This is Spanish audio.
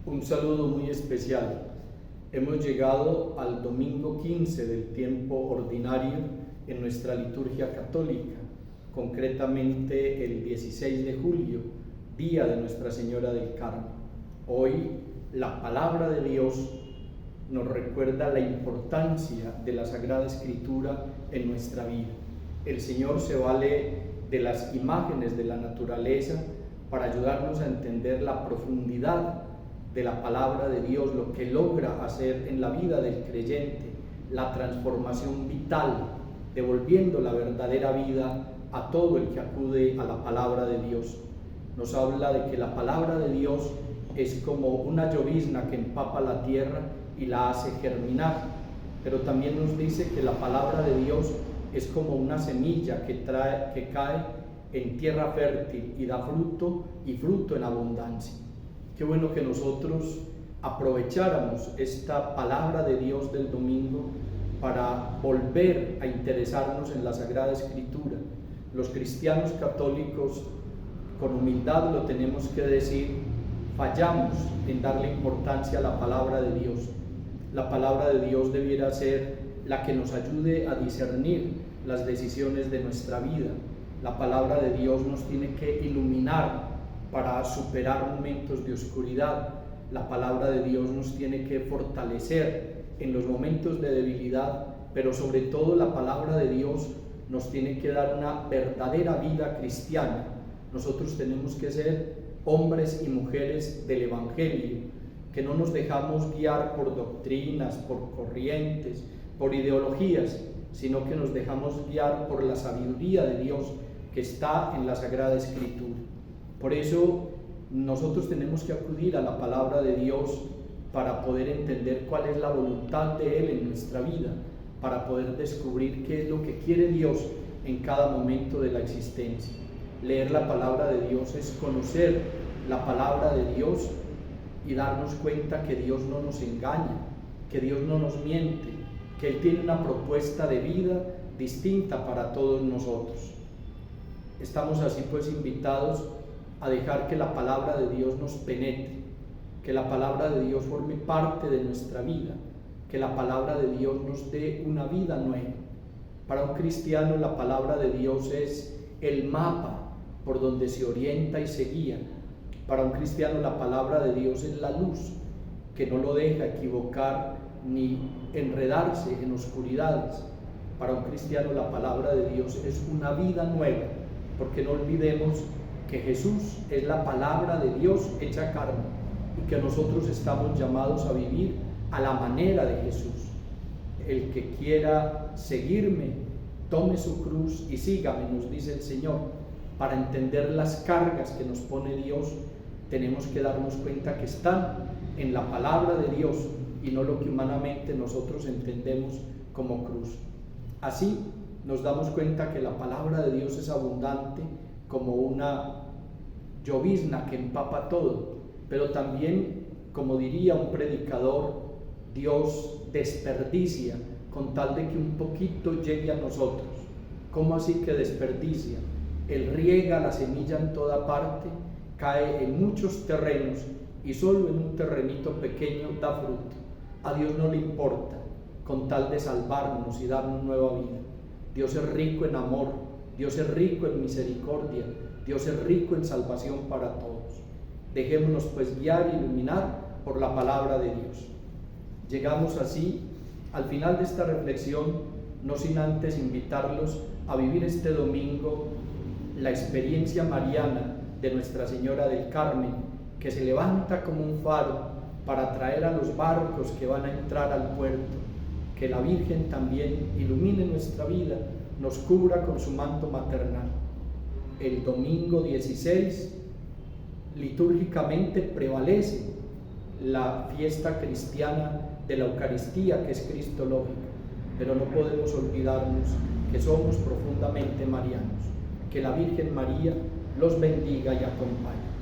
Un saludo muy especial. Hemos llegado al domingo 15 del tiempo ordinario en nuestra liturgia católica, concretamente el 16 de julio, día de Nuestra Señora del Carmen. Hoy la palabra de Dios nos recuerda la importancia de la Sagrada Escritura en nuestra vida. El Señor se vale de las imágenes de la naturaleza para ayudarnos a entender la profundidad de la palabra de Dios, lo que logra hacer en la vida del creyente, la transformación vital, devolviendo la verdadera vida a todo el que acude a la palabra de Dios. Nos habla de que la palabra de Dios es como una llovizna que empapa la tierra y la hace germinar, pero también nos dice que la palabra de Dios es como una semilla que cae en tierra fértil y da fruto, y fruto en abundancia. Qué bueno que nosotros aprovecháramos esta palabra de Dios del domingo para volver a interesarnos en la Sagrada Escritura. Los cristianos católicos, con humildad lo tenemos que decir, fallamos en darle importancia a la palabra de Dios. La palabra de Dios debiera ser la que nos ayude a discernir las decisiones de nuestra vida. La palabra de Dios nos tiene que iluminar para superar momentos de oscuridad. La palabra de Dios nos tiene que fortalecer en los momentos de debilidad, pero sobre todo la palabra de Dios nos tiene que dar una verdadera vida cristiana. Nosotros tenemos que ser hombres y mujeres del Evangelio, que no nos dejamos guiar por doctrinas, por corrientes, por ideologías, sino que nos dejamos guiar por la sabiduría de Dios que está en la Sagrada Escritura. Por eso nosotros tenemos que acudir a la palabra de Dios para poder entender cuál es la voluntad de Él en nuestra vida, para poder descubrir qué es lo que quiere Dios en cada momento de la existencia. Leer la palabra de Dios es conocer la palabra de Dios y darnos cuenta que Dios no nos engaña, que Dios no nos miente, que Él tiene una propuesta de vida distinta para todos nosotros. Estamos así pues invitados a dejar que la palabra de Dios nos penetre, que la palabra de Dios forme parte de nuestra vida, que la palabra de Dios nos dé una vida nueva. Para un cristiano la palabra de Dios es el mapa por donde se orienta y se guía. Para un cristiano la palabra de Dios es la luz que no lo deja equivocar ni enredarse en oscuridades. Para un cristiano la palabra de Dios es una vida nueva, porque no olvidemos que Jesús es la palabra de Dios hecha carne y que nosotros estamos llamados a vivir a la manera de Jesús. El que quiera seguirme, tome su cruz y sígame, nos dice el Señor. Para entender las cargas que nos pone Dios, tenemos que darnos cuenta que están en la palabra de Dios y no lo que humanamente nosotros entendemos como cruz. Así nos damos cuenta que la palabra de Dios es abundante como una llovizna que empapa todo, pero también, como diría un predicador, Dios desperdicia con tal de que un poquito llegue a nosotros. ¿Cómo así que desperdicia? Él riega la semilla en toda parte, cae en muchos terrenos y solo en un terrenito pequeño da fruto. A Dios no le importa, con tal de salvarnos y darnos nueva vida. Dios es rico en amor, Dios es rico en misericordia, Dios es rico en salvación para todos. Dejémonos pues guiar y iluminar por la palabra de Dios. Llegamos así al final de esta reflexión, no sin antes invitarlos a vivir este domingo la experiencia mariana de Nuestra Señora del Carmen, que se levanta como un faro para atraer a los barcos que van a entrar al puerto. Que la Virgen también ilumine nuestra vida, nos cubra con su manto maternal. El domingo 16 litúrgicamente prevalece la fiesta cristiana de la Eucaristía, que es cristológica, pero no podemos olvidarnos que somos profundamente marianos. Que la Virgen María los bendiga y acompañe.